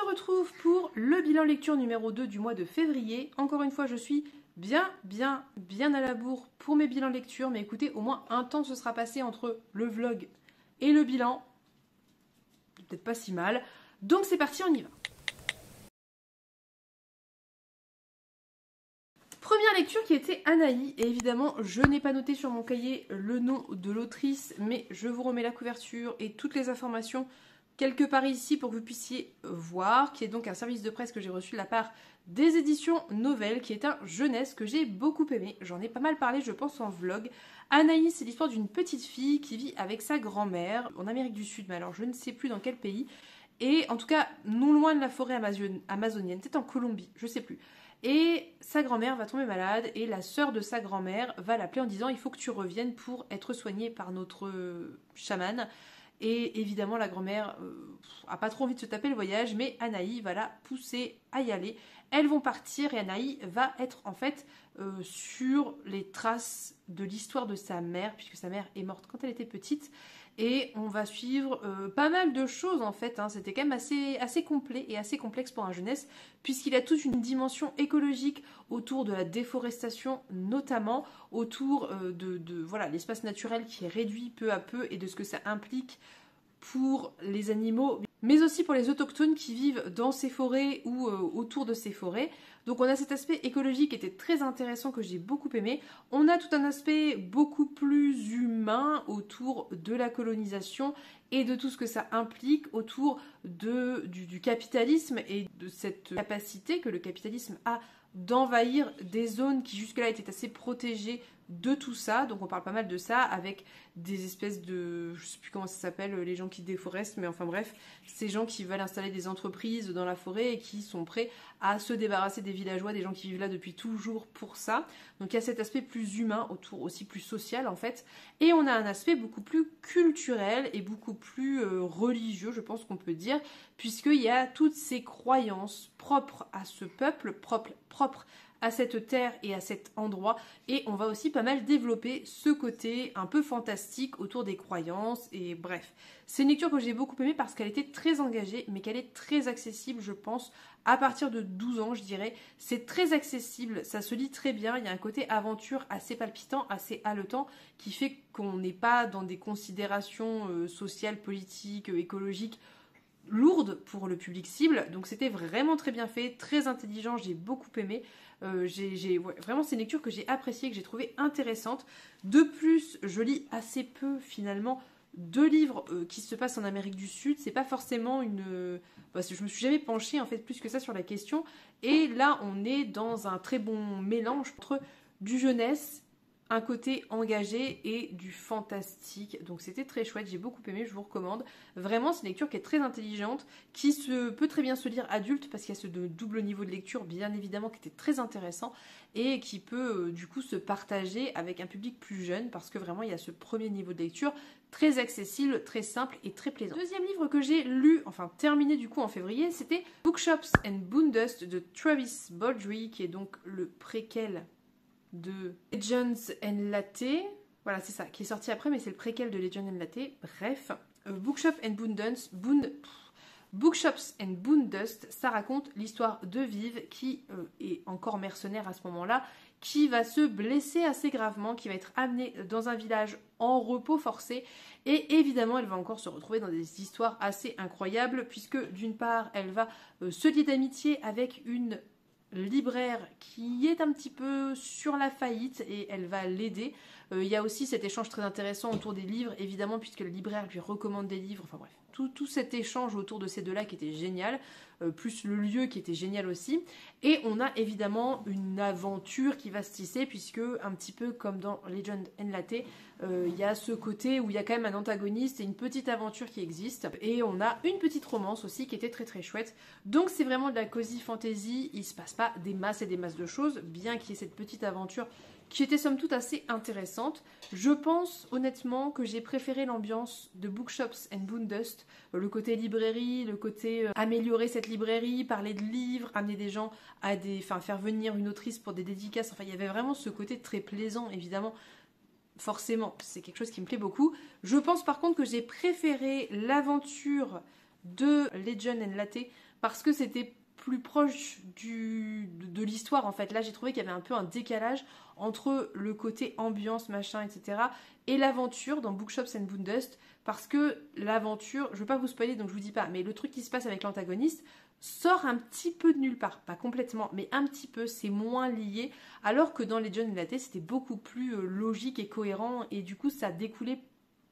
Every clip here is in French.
retrouve pour le bilan lecture numéro 2 du mois de février. Encore une fois, je suis bien à la bourre pour mes bilans lecture. Mais écoutez, au moins un temps se sera passé entre le vlog et le bilan. Peut-être pas si mal. Donc c'est parti, on y va. Première lecture qui était Anaïs, et évidemment je n'ai pas noté sur mon cahier le nom de l'autrice, mais je vous remets la couverture et toutes les informations quelque part ici pour que vous puissiez voir, qui est donc un service de presse que j'ai reçu de la part des éditions Nouvelles, qui est un jeunesse que j'ai beaucoup aimé. J'en ai pas mal parlé, je pense, en vlog. Anaïs, c'est l'histoire d'une petite fille qui vit avec sa grand-mère en Amérique du Sud, mais alors je ne sais plus dans quel pays, et en tout cas non loin de la forêt amazonienne, peut-être en Colombie, je sais plus. Et sa grand-mère va tomber malade et la sœur de sa grand-mère va l'appeler en disant « il faut que tu reviennes pour être soignée par notre chamane ». Et évidemment, la grand-mère a pas trop envie de se taper le voyage, mais Anaïs va la pousser à y aller. Elles vont partir et Anaïs va être en fait sur les traces de l'histoire de sa mère, puisque sa mère est morte quand elle était petite. Et on va suivre pas mal de choses en fait, hein. C'était quand même assez complet et assez complexe pour un jeunesse, puisqu'il y a toute une dimension écologique autour de la déforestation, notamment autour voilà, l'espace naturel qui est réduit peu à peu et de ce que ça implique pour les animaux, mais aussi pour les autochtones qui vivent dans ces forêts ou autour de ces forêts. Donc on a cet aspect écologique qui était très intéressant, que j'ai beaucoup aimé. On a tout un aspect beaucoup plus humain autour de la colonisation et de tout ce que ça implique autour du capitalisme et de cette capacité que le capitalisme a d'envahir des zones qui jusque-là étaient assez protégées de tout ça. Donc on parle pas mal de ça avec des espèces de, je sais plus comment ça s'appelle, les gens qui déforestent, mais enfin bref, ces gens qui veulent installer des entreprises dans la forêt et qui sont prêts à se débarrasser des villageois, des gens qui vivent là depuis toujours pour ça. Donc il y a cet aspect plus humain autour, aussi plus social en fait, et on a un aspect beaucoup plus culturel et beaucoup plus religieux, je pense qu'on peut dire, puisqu'il y a toutes ces croyances propres à ce peuple, propres à cette terre et à cet endroit, et on va aussi pas mal développer ce côté un peu fantastique autour des croyances, et bref. C'est une lecture que j'ai beaucoup aimée parce qu'elle était très engagée, mais qu'elle est très accessible, je pense, à partir de 12 ans, je dirais. C'est très accessible, ça se lit très bien, il y a un côté aventure assez palpitant, assez haletant, qui fait qu'on n'est pas dans des considérations sociales, politiques, écologiques, lourde pour le public cible, donc c'était vraiment très bien fait, très intelligent, j'ai beaucoup aimé. Vraiment c'est une lecture que j'ai appréciée, que j'ai trouvée intéressante. De plus, je lis assez peu finalement de livres qui se passent en Amérique du Sud, c'est pas forcément une... je me suis jamais penchée en fait plus que ça sur la question, et là on est dans un très bon mélange entre du jeunesse, un côté engagé et du fantastique. Donc c'était très chouette, j'ai beaucoup aimé, je vous recommande. Vraiment, c'est une lecture qui est très intelligente, qui peut très bien se lire adulte, parce qu'il y a ce double niveau de lecture, bien évidemment, qui était très intéressant, et qui peut du coup se partager avec un public plus jeune, parce que vraiment, il y a ce premier niveau de lecture très accessible, très simple et très plaisant. Deuxième livre que j'ai lu, enfin terminé du coup en février, c'était Bookshops and Boondust de Travis Baldree, qui est donc le préquel de Legends and Latte, voilà c'est ça, qui est sorti après, mais c'est le préquel de Legends and Latte. Bref, Bookshops and Boondust, ça raconte l'histoire de Viv, qui est encore mercenaire à ce moment-là, qui va se blesser assez gravement, qui va être amenée dans un village en repos forcé, et évidemment elle va encore se retrouver dans des histoires assez incroyables, puisque d'une part elle va se lier d'amitié avec une libraire qui est un petit peu sur la faillite, et elle va l'aider. Il y a aussi cet échange très intéressant autour des livres, évidemment, puisque le libraire lui recommande des livres, enfin bref, tout cet échange autour de ces deux-là qui était génial, plus le lieu qui était génial aussi. Et on a évidemment une aventure qui va se tisser, puisque un petit peu comme dans Legend and Latte, il y a ce côté où il y a quand même un antagoniste et une petite aventure qui existe, et on a une petite romance aussi qui était très très chouette. Donc c'est vraiment de la cozy fantasy, il se passe pas des masses et des masses de choses, bien qu'il y ait cette petite aventure qui était somme toute assez intéressante. Je pense honnêtement que j'ai préféré l'ambiance de Bookshops and Boondust, le côté librairie, le côté améliorer cette librairie, parler de livres, amener des gens à faire venir une autrice pour des dédicaces, enfin il y avait vraiment ce côté très plaisant, évidemment. Forcément, c'est quelque chose qui me plaît beaucoup. Je pense par contre que j'ai préféré l'aventure de Legend and Latte parce que c'était plus proche de l'histoire en fait. Là j'ai trouvé qu'il y avait un peu un décalage entre le côté ambiance, machin, etc. et l'aventure dans Bookshops and Boondust parce que l'aventure, je ne veux pas vous spoiler donc je vous dis pas, mais le truc qui se passe avec l'antagoniste sort un petit peu de nulle part, pas complètement, mais un petit peu, c'est moins lié, alors que dans Legend and Latte c'était beaucoup plus logique et cohérent et du coup ça découlait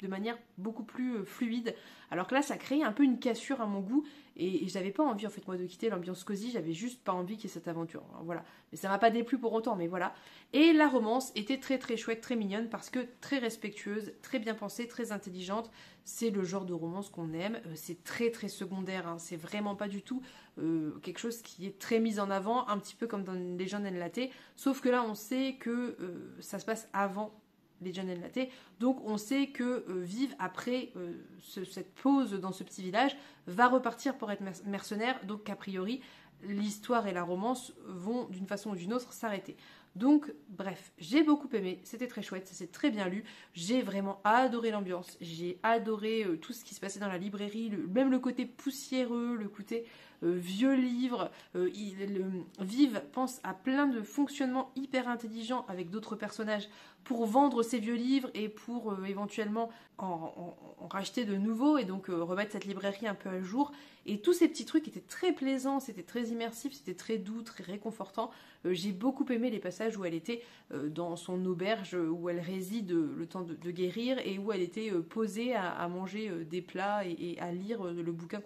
de manière beaucoup plus fluide, alors que là ça crée un peu une cassure à mon goût et j'avais pas envie en fait moi de quitter l'ambiance cosy, j'avais juste pas envie qu'il y ait cette aventure, alors, voilà, mais ça m'a pas déplu pour autant, mais voilà. Et la romance était très très chouette, très mignonne parce que très respectueuse, très bien pensée, très intelligente, c'est le genre de romance qu'on aime, c'est très très secondaire, hein. C'est vraiment pas du tout quelque chose qui est très mis en avant, un petit peu comme dans Legend and Latte, sauf que là on sait que ça se passe avant Legend and Latte, donc on sait que Viv après cette pause dans ce petit village va repartir pour être mercenaire, donc a priori l'histoire et la romance vont d'une façon ou d'une autre s'arrêter. Donc bref, j'ai beaucoup aimé, c'était très chouette, ça s'est très bien lu, j'ai vraiment adoré l'ambiance, j'ai adoré tout ce qui se passait dans la librairie, même le côté poussiéreux, le côté vieux livre, Viv pense à plein de fonctionnements hyper intelligents avec d'autres personnages pour vendre ces vieux livres et pour éventuellement en racheter de nouveaux et donc remettre cette librairie un peu à jour. Et tous ces petits trucs étaient très plaisants, c'était très immersif, c'était très doux, très réconfortant. J'ai beaucoup aimé les passages où elle était dans son auberge où elle réside le temps de guérir et où elle était posée à manger des plats et à lire le bouquin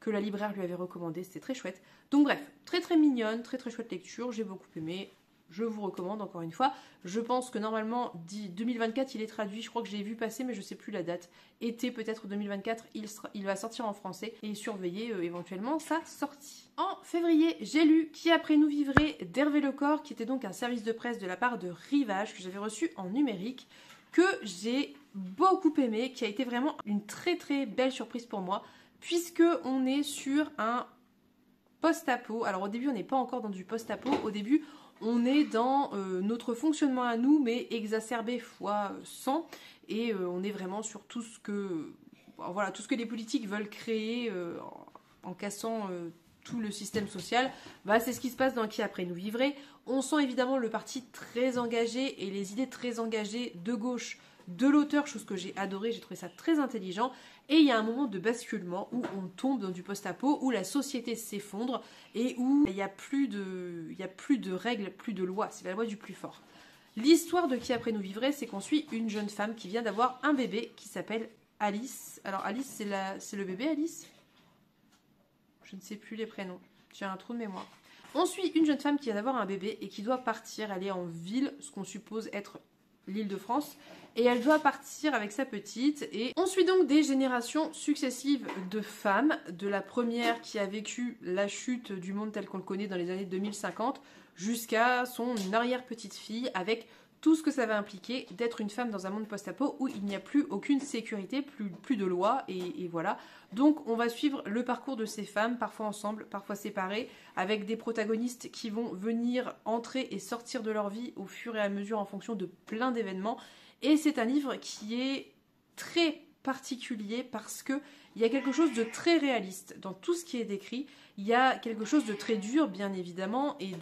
que la libraire lui avait recommandé. C'était très chouette. Donc bref, très très mignonne, très très chouette lecture, j'ai beaucoup aimé. Je vous recommande encore une fois. Je pense que normalement, 2024, il est traduit. Je crois que j'ai vu passer, mais je ne sais plus la date. Été peut-être 2024, il va sortir en français et surveiller éventuellement sa sortie. En février, j'ai lu Qui après nous vivrait d'Hervé Lecor, qui était donc un service de presse de la part de Rivage, que j'avais reçu en numérique, que j'ai beaucoup aimé, qui a été vraiment une très très belle surprise pour moi, puisque on est sur un post-apo. Alors au début, on n'est pas encore dans du post-apo. Au début, on est dans notre fonctionnement à nous, mais exacerbé fois 100. Et on est vraiment sur tout ce que, voilà, tout ce que les politiques veulent créer en cassant tout le système social. Bah, c'est ce qui se passe dans Qui après nous vivrait. On sent évidemment le parti très engagé et les idées très engagées de gauche de l'auteur, chose que j'ai adoré, j'ai trouvé ça très intelligent. Et il y a un moment de basculement où on tombe dans du post-apo, où la société s'effondre et où il n'y a plus de règles, plus de lois, c'est la loi du plus fort. L'histoire de Qui après nous vivrait, c'est qu'on suit une jeune femme qui vient d'avoir un bébé qui s'appelle Alice. Alors Alice, c'est le bébé Alice ? Je ne sais plus les prénoms, j'ai un trou de mémoire. On suit une jeune femme qui vient d'avoir un bébé et qui doit partir, aller en ville, ce qu'on suppose être l'Île-de-France, et elle doit partir avec sa petite. Et on suit donc des générations successives de femmes, de la première qui a vécu la chute du monde tel qu'on le connaît dans les années 2050 jusqu'à son arrière-petite-fille, avec tout ce que ça va impliquer d'être une femme dans un monde post-apo où il n'y a plus aucune sécurité, plus de loi, et voilà. Donc on va suivre le parcours de ces femmes, parfois ensemble, parfois séparées, avec des protagonistes qui vont venir entrer et sortir de leur vie au fur et à mesure en fonction de plein d'événements. Et c'est un livre qui est très particulier parce qu'il y a quelque chose de très réaliste dans tout ce qui est décrit. Il y a quelque chose de très dur, bien évidemment, et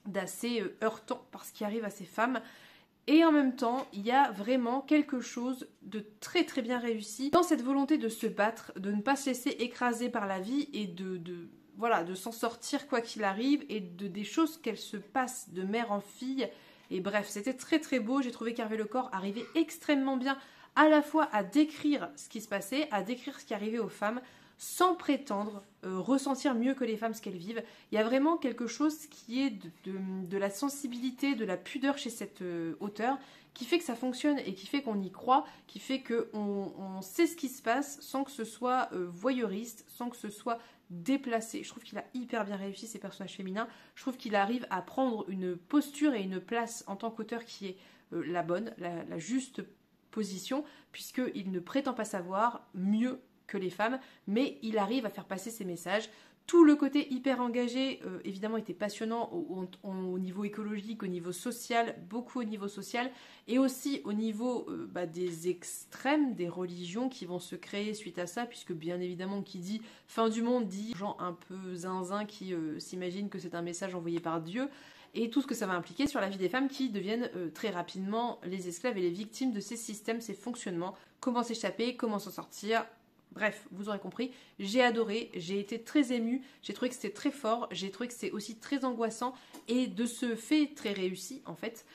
d'assez heurtant par ce qui arrive à ces femmes. Et en même temps, il y a vraiment quelque chose de très très bien réussi dans cette volonté de se battre, de ne pas se laisser écraser par la vie et de s'en sortir quoi qu'il arrive, et des choses qu'elles se passent de mère en fille. Et bref, c'était très très beau. J'ai trouvé qu'Hervé Lecor arrivait extrêmement bien à la fois à décrire ce qui se passait, à décrire ce qui arrivait aux femmes, sans prétendre ressentir mieux que les femmes ce qu'elles vivent. Il y a vraiment quelque chose qui est de la sensibilité, de la pudeur chez cet auteur, qui fait que ça fonctionne et qui fait qu'on y croit, qui fait qu'on sait ce qui se passe sans que ce soit voyeuriste, sans que ce soit déplacé. Je trouve qu'il a hyper bien réussi ces personnages féminins. Je trouve qu'il arrive à prendre une posture et une place en tant qu'auteur qui est la bonne, la juste position, puisqu'il ne prétend pas savoir mieux que les femmes, mais il arrive à faire passer ses messages Tout le côté hyper engagé, évidemment, était passionnant au niveau écologique, au niveau social, beaucoup au niveau social, et aussi au niveau des extrêmes, des religions qui vont se créer suite à ça, puisque bien évidemment, qui dit fin du monde, dit gens un peu zinzin qui s'imaginent que c'est un message envoyé par Dieu, et tout ce que ça va impliquer sur la vie des femmes qui deviennent très rapidement les esclaves et les victimes de ces systèmes, ces fonctionnements, comment s'échapper, comment s'en sortir. Bref, vous aurez compris, j'ai adoré, j'ai été très émue, j'ai trouvé que c'était très fort, j'ai trouvé que c'était aussi très angoissant et de ce fait très réussi en fait.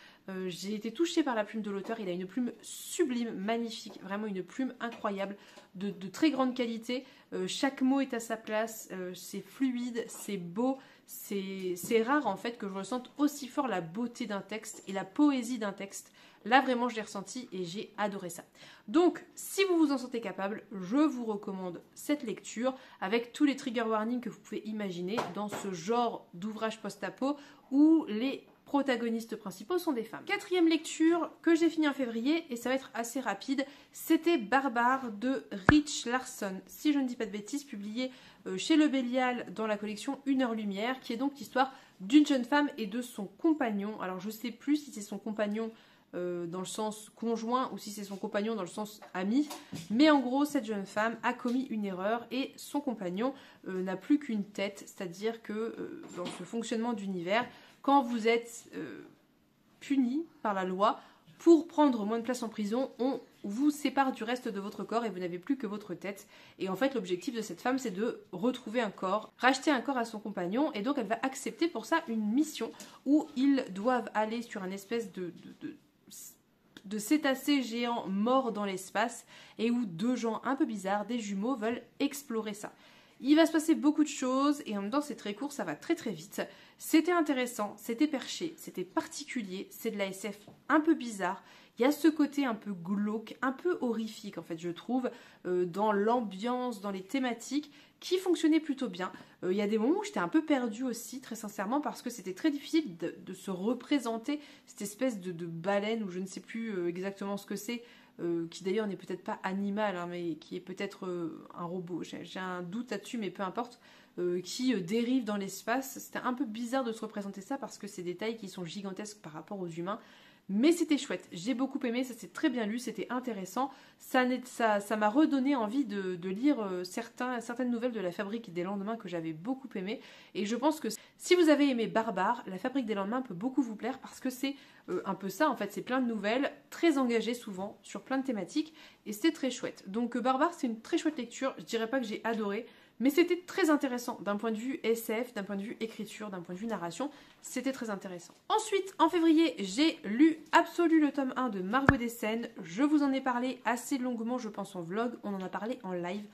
J'ai été touchée par la plume de l'auteur, il a une plume sublime, magnifique, vraiment une plume incroyable, de très grande qualité. Chaque mot est à sa place, c'est fluide, c'est beau, c'est rare en fait que je ressente aussi fort la beauté d'un texte et la poésie d'un texte. Là, vraiment, je l'ai ressenti et j'ai adoré ça. Donc, si vous vous en sentez capable, je vous recommande cette lecture avec tous les trigger warnings que vous pouvez imaginer dans ce genre d'ouvrage post-apo où les protagonistes principaux sont des femmes. Quatrième lecture que j'ai fini en février, et ça va être assez rapide, c'était Barbare de Rich Larson, si je ne dis pas de bêtises, publié chez Le Bélial dans la collection Une heure lumière, qui est donc l'histoire d'une jeune femme et de son compagnon. Alors, je ne sais plus si c'est son compagnon dans le sens conjoint ou si c'est son compagnon dans le sens ami, mais en gros cette jeune femme a commis une erreur et son compagnon n'a plus qu'une tête, c'est-à-dire que dans ce fonctionnement d'univers, quand vous êtes puni par la loi pour prendre moins de place en prison, on vous sépare du reste de votre corps et vous n'avez plus que votre tête. Et en fait l'objectif de cette femme c'est de retrouver un corps, racheter un corps à son compagnon, et donc elle va accepter pour ça une mission où ils doivent aller sur un espèce de cétacés géants morts dans l'espace et où deux gens un peu bizarres, des jumeaux, veulent explorer ça. Il va se passer beaucoup de choses et en même temps c'est très court, ça va très très vite. C'était intéressant, c'était perché, c'était particulier, c'est de la SF un peu bizarre. Il y a ce côté un peu glauque, un peu horrifique en fait je trouve, dans l'ambiance, dans les thématiques, qui fonctionnait plutôt bien. Il y a des moments où j'étais un peu perdue aussi, très sincèrement, parce que c'était très difficile de se représenter cette espèce de baleine, ou je ne sais plus exactement ce que c'est, qui d'ailleurs n'est peut-être pas animal, hein, mais qui est peut-être un robot. J'ai un doute là-dessus, mais peu importe, qui dérive dans l'espace. C'était un peu bizarre de se représenter ça, parce que c'est des tailles qui sont gigantesques par rapport aux humains. Mais c'était chouette, j'ai beaucoup aimé, ça s'est très bien lu, c'était intéressant. Ça m'a redonné envie de lire certaines nouvelles de la Fabrique des Lendemains que j'avais beaucoup aimé. Et je pense que si vous avez aimé Barbare, la Fabrique des Lendemains peut beaucoup vous plaire parce que c'est un peu ça en fait. C'est plein de nouvelles, très engagées souvent, sur plein de thématiques. Et c'était très chouette. Donc Barbare, c'est une très chouette lecture, je dirais pas que j'ai adoré. Mais c'était très intéressant d'un point de vue SF, d'un point de vue écriture, d'un point de vue narration. C'était très intéressant. Ensuite, en février, j'ai lu Absolu le tome 1 de Margot Dessen. Je vous en ai parlé assez longuement, je pense, en vlog. On en a parlé en live.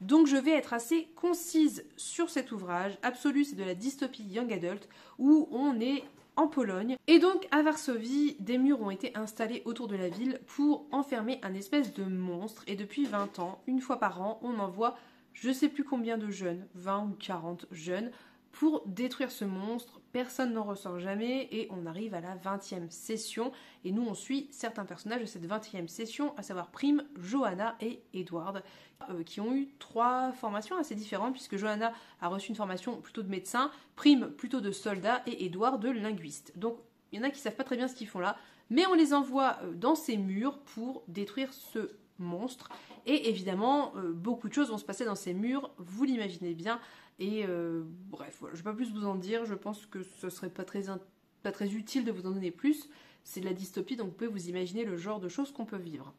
Donc je vais être assez concise sur cet ouvrage. Absolu, c'est de la dystopie young adult où on est en Pologne. Et donc à Varsovie, des murs ont été installés autour de la ville pour enfermer un espèce de monstre. Et depuis 20 ans, une fois par an, on envoie je sais plus combien de jeunes, 20 ou 40 jeunes, pour détruire ce monstre. Personne n'en ressort jamais et on arrive à la 20e session. Et nous, on suit certains personnages de cette 20e session, à savoir Prime, Johanna et Edward, qui ont eu 3 formations assez différentes, puisque Johanna a reçu une formation plutôt de médecin, Prime plutôt de soldat et Edward de linguiste. Donc, il y en a qui savent pas très bien ce qu'ils font là, mais on les envoie dans ces murs pour détruire ce monstre. Et évidemment, beaucoup de choses vont se passer dans ces murs, vous l'imaginez bien. Et bref, voilà, je ne vais pas plus vous en dire, je pense que ce serait pas très utile de vous en donner plus. C'est de la dystopie, donc vous pouvez vous imaginer le genre de choses qu'on peut vivre.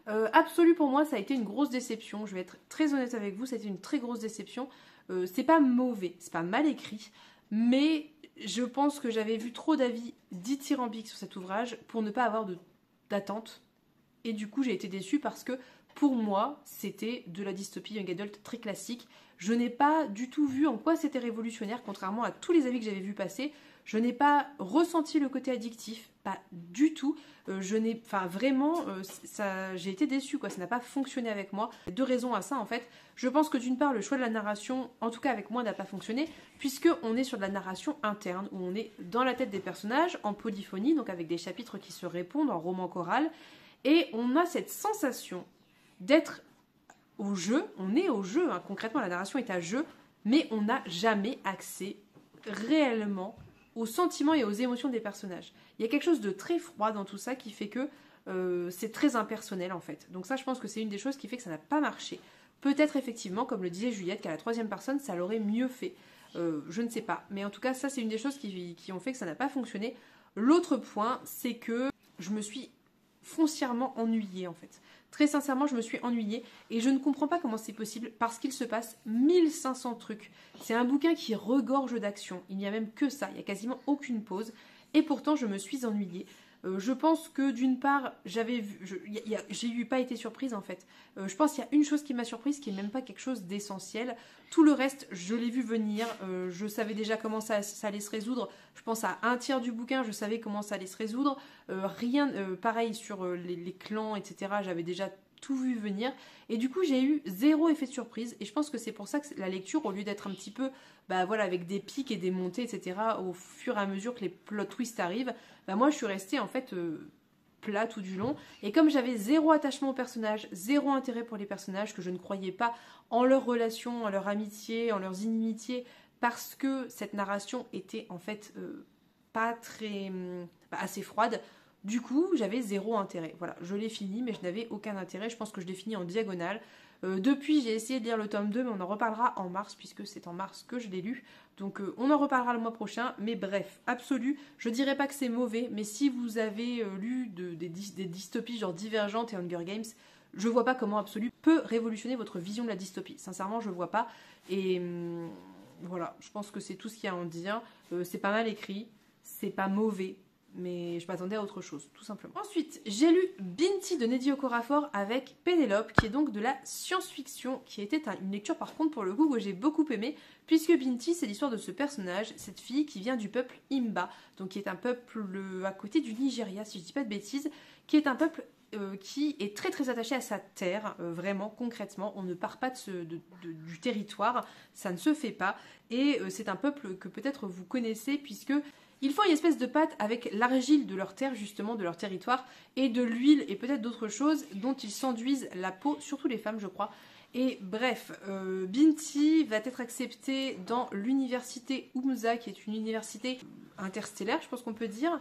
Absolu pour moi, ça a été une grosse déception, je vais être très honnête avec vous, ça a été une très grosse déception. C'est pas mauvais, c'est pas mal écrit, mais je pense que j'avais vu trop d'avis dithyrambiques sur cet ouvrage pour ne pas avoir d'attente. Et du coup, j'ai été déçue parce que pour moi, c'était de la dystopie young adult très classique. Je n'ai pas du tout vu en quoi c'était révolutionnaire, contrairement à tous les avis que j'avais vu passer. Je n'ai pas ressenti le côté addictif, pas du tout. J'ai été déçue, quoi. Ça n'a pas fonctionné avec moi. Il y a 2 raisons à ça, en fait. Je pense que d'une part, le choix de la narration, en tout cas avec moi, n'a pas fonctionné, puisqu'on est sur de la narration interne, où on est dans la tête des personnages, en polyphonie, donc avec des chapitres qui se répondent, en roman choral. Et on a cette sensation d'être au jeu, on est au jeu, hein. Concrètement la narration est à jeu, mais on n'a jamais accès réellement aux sentiments et aux émotions des personnages. Il y a quelque chose de très froid dans tout ça qui fait que c'est très impersonnel en fait. Donc ça, je pense que c'est une des choses qui fait que ça n'a pas marché. Peut-être effectivement, comme le disait Juliette, qu'à la troisième personne, ça l'aurait mieux fait. Je ne sais pas. Mais en tout cas, ça, c'est une des choses qui ont fait que ça n'a pas fonctionné. L'autre point, c'est que je me suis foncièrement ennuyée en fait. Très sincèrement, je me suis ennuyée et je ne comprends pas comment c'est possible parce qu'il se passe 1500 trucs. C'est un bouquin qui regorge d'action. Il n'y a même que ça. Il n'y a quasiment aucune pause. Et pourtant, je me suis ennuyée. Je pense que d'une part, j'ai pas été surprise en fait. Je pense qu'il y a une chose qui m'a surprise qui est même pas quelque chose d'essentiel. Tout le reste, je l'ai vu venir. Je savais déjà comment ça allait se résoudre. Je pense à un tiers du bouquin, je savais comment ça allait se résoudre. Pareil sur les clans, etc. J'avais déjà tout vu venir. Et du coup, j'ai eu zéro effet de surprise. Et je pense que c'est pour ça que la lecture, au lieu d'être un petit peu, avec des pics et des montées, etc., au fur et à mesure que les plot twists arrivent, moi, je suis restée en fait plat tout du long. Et comme j'avais zéro attachement aux personnages, zéro intérêt pour les personnages, que je ne croyais pas en leurs relations, en leur amitié, en leurs inimitiés, parce que cette narration était en fait pas très assez froide. Du coup, j'avais zéro intérêt. Voilà, je l'ai fini, mais je n'avais aucun intérêt. Je pense que je l'ai fini en diagonale. Depuis, j'ai essayé de lire le tome 2, mais on en reparlera en mars, puisque c'est en mars que je l'ai lu. Donc, on en reparlera le mois prochain. Mais bref, absolu. Je dirais pas que c'est mauvais, mais si vous avez lu des dystopies genre Divergente et Hunger Games, je vois pas comment absolu peut révolutionner votre vision de la dystopie. Sincèrement, je vois pas. Et voilà, je pense que c'est tout ce qu'il y a à en dire. C'est pas mal écrit, c'est pas mauvais. Mais je m'attendais à autre chose, tout simplement. Ensuite, j'ai lu Binti de Nnedi Okorafor avec Pénélope, qui est donc de la science-fiction, qui était une lecture par contre pour le coup que j'ai beaucoup aimé, puisque Binti, c'est l'histoire de ce personnage, cette fille qui vient du peuple Imba, donc qui est un peuple à côté du Nigeria, si je dis pas de bêtises, qui est un peuple qui est très très attaché à sa terre, vraiment, concrètement. On ne part pas du territoire, ça ne se fait pas, et c'est un peuple que peut-être vous connaissez, puisque ils font une espèce de pâte avec l'argile de leur terre, justement, de leur territoire, et de l'huile et peut-être d'autres choses dont ils s'enduisent la peau, surtout les femmes, je crois. Et bref, Binti va être acceptée dans l'université Umza, qui est une université interstellaire, je pense qu'on peut dire,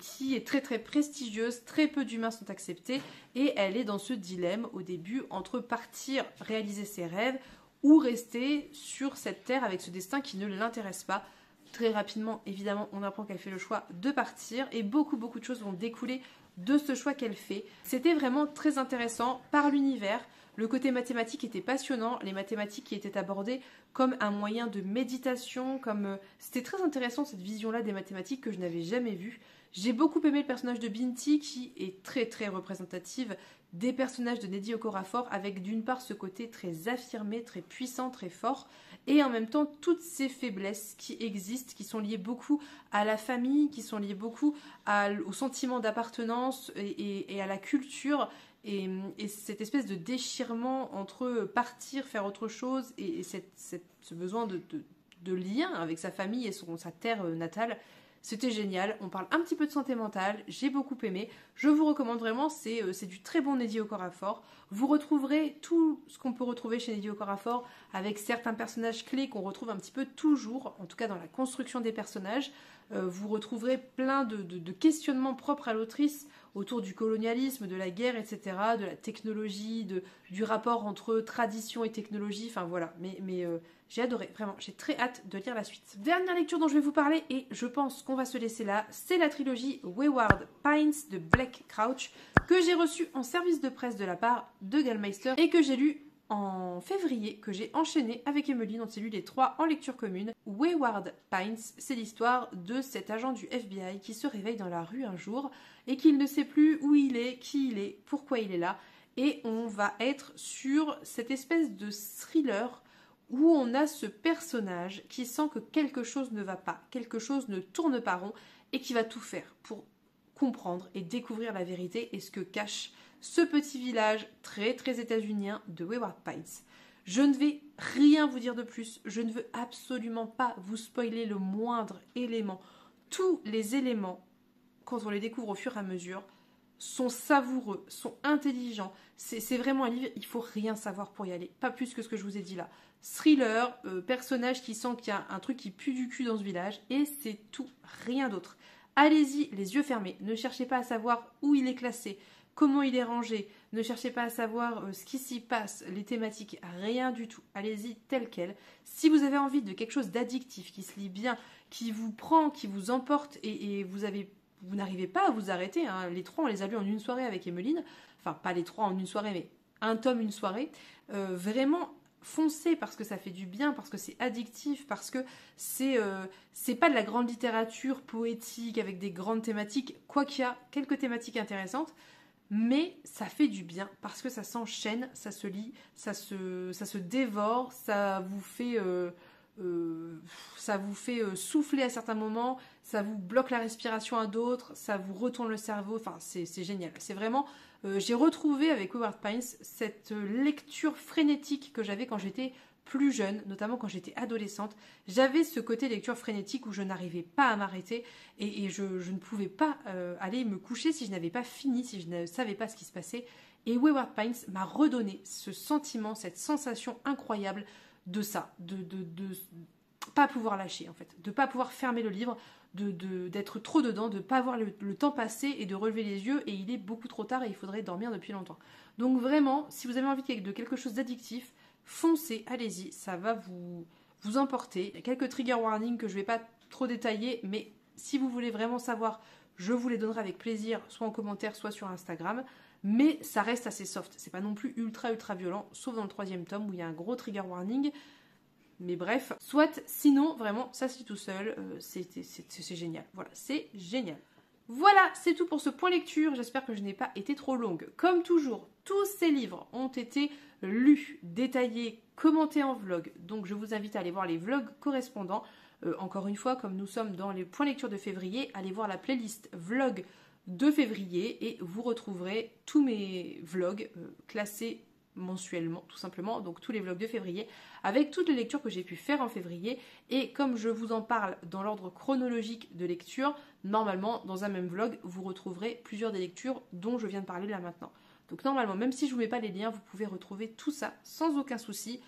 qui est très très prestigieuse, très peu d'humains sont acceptés, et elle est dans ce dilemme au début entre partir, réaliser ses rêves, ou rester sur cette terre avec ce destin qui ne l'intéresse pas. Très rapidement, évidemment, on apprend qu'elle fait le choix de partir et beaucoup de choses vont découler de ce choix qu'elle fait. C'était vraiment très intéressant par l'univers. Le côté mathématique était passionnant, les mathématiques qui étaient abordées comme un moyen de méditation, c'était très intéressant cette vision-là des mathématiques que je n'avais jamais vue. J'ai beaucoup aimé le personnage de Binti qui est très très représentative des personnages de Nnedi Okorafor avec d'une part ce côté très affirmé, très puissant, très fort et en même temps toutes ces faiblesses qui existent, qui sont liées beaucoup à la famille, qui sont liées beaucoup au sentiment d'appartenance et à la culture et cette espèce de déchirement entre partir, faire autre chose et ce besoin de lien avec sa famille et sa terre natale. C'était génial, on parle un petit peu de santé mentale, j'ai beaucoup aimé. Je vous recommande vraiment, c'est du très bon Nnedi Okorafor. Vous retrouverez tout ce qu'on peut retrouver chez Nnedi Okorafor avec certains personnages clés qu'on retrouve un petit peu toujours, en tout cas dans la construction des personnages. Vous retrouverez plein de questionnements propres à l'autrice autour du colonialisme, de la guerre, etc., de la technologie, du rapport entre tradition et technologie, enfin voilà. Mais j'ai adoré, vraiment, j'ai très hâte de lire la suite. Dernière lecture dont je vais vous parler, et je pense qu'on va se laisser là, c'est la trilogie Wayward Pines de Blake Crouch, que j'ai reçue en service de presse de la part de Gallmeister, et que j'ai lu en février, que j'ai enchaîné avec Emeline, on s'est lu les 3 en lecture commune. Wayward Pines, c'est l'histoire de cet agent du FBI qui se réveille dans la rue un jour, et qu'il ne sait plus où il est, qui il est, pourquoi il est là, et on va être sur cette espèce de thriller où on a ce personnage qui sent que quelque chose ne va pas, quelque chose ne tourne pas rond et qui va tout faire pour comprendre et découvrir la vérité et ce que cache ce petit village très très états-unien de Wayward Pines. Je ne vais rien vous dire de plus, je ne veux absolument pas vous spoiler le moindre élément. Tous les éléments, quand on les découvre au fur et à mesure, sont savoureux, sont intelligents. C'est vraiment un livre, il faut rien savoir pour y aller, pas plus que ce que je vous ai dit là. thriller, personnage qui sent qu'il y a un truc qui pue du cul dans ce village, et c'est tout, rien d'autre. Allez-y, les yeux fermés, ne cherchez pas à savoir où il est classé, comment il est rangé, ne cherchez pas à savoir ce qui s'y passe, les thématiques, rien du tout. Allez-y tel quel. Si vous avez envie de quelque chose d'addictif, qui se lit bien, qui vous prend, qui vous emporte, et vous n'arrivez pas à vous arrêter, hein. Les 3, on les a lus en une soirée avec Emeline, enfin pas les 3 en une soirée, mais un tome, une soirée, vraiment foncez parce que ça fait du bien, parce que c'est addictif, parce que c'est pas de la grande littérature poétique avec des grandes thématiques, quoi qu'il y a quelques thématiques intéressantes, mais ça fait du bien parce que ça s'enchaîne, ça se lit, ça se dévore, ça vous fait souffler à certains moments, ça vous bloque la respiration à d'autres, ça vous retourne le cerveau, enfin c'est génial. C'est vraiment, j'ai retrouvé avec Wayward Pines cette lecture frénétique que j'avais quand j'étais plus jeune, notamment quand j'étais adolescente. J'avais ce côté lecture frénétique où je n'arrivais pas à m'arrêter et je ne pouvais pas aller me coucher si je n'avais pas fini, si je ne savais pas ce qui se passait. Et Wayward Pines m'a redonné ce sentiment, cette sensation incroyable de ça, de pas pouvoir lâcher en fait, de pas pouvoir fermer le livre, d'être trop dedans, de pas voir le temps passer et de relever les yeux et il est beaucoup trop tard et il faudrait dormir depuis longtemps. Donc vraiment, si vous avez envie de quelque chose d'addictif, foncez, allez-y, ça va vous emporter. Il y a quelques trigger warnings que je vais pas trop détailler, mais si vous voulez vraiment savoir, je vous les donnerai avec plaisir, soit en commentaire, soit sur Instagram. Mais ça reste assez soft, c'est pas non plus ultra violent, sauf dans le 3e tome où il y a un gros trigger warning. Mais bref, soit, sinon, vraiment, ça c'est tout seul, c'est génial. Voilà, c'est génial. Voilà, c'est tout pour ce point lecture, j'espère que je n'ai pas été trop longue. Comme toujours, tous ces livres ont été lus, détaillés, commentés en vlog, donc je vous invite à aller voir les vlogs correspondants. Encore une fois, comme nous sommes dans les points lecture de février, allez voir la playlist vlog de février et vous retrouverez tous mes vlogs classés mensuellement tout simplement, donc tous les vlogs de février avec toutes les lectures que j'ai pu faire en février et comme je vous en parle dans l'ordre chronologique de lecture, normalement dans un même vlog vous retrouverez plusieurs des lectures dont je viens de parler là maintenant. Donc normalement même si je ne vous mets pas les liens vous pouvez retrouver tout ça sans aucun souci.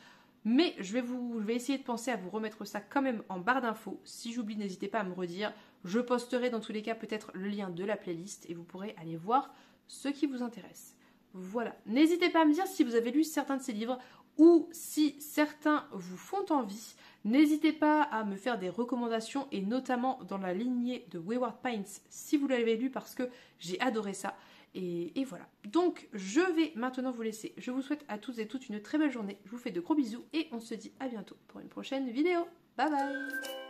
Mais je vais essayer de penser à vous remettre ça quand même en barre d'infos. Si j'oublie, n'hésitez pas à me redire. Je posterai dans tous les cas peut-être le lien de la playlist et vous pourrez aller voir ce qui vous intéresse. Voilà. N'hésitez pas à me dire si vous avez lu certains de ces livres ou si certains vous font envie. N'hésitez pas à me faire des recommandations et notamment dans la lignée de Wayward Pines si vous l'avez lu parce que j'ai adoré ça. Et voilà. Donc, je vais maintenant vous laisser. Je vous souhaite à tous et toutes une très belle journée. Je vous fais de gros bisous et on se dit à bientôt pour une prochaine vidéo. Bye bye!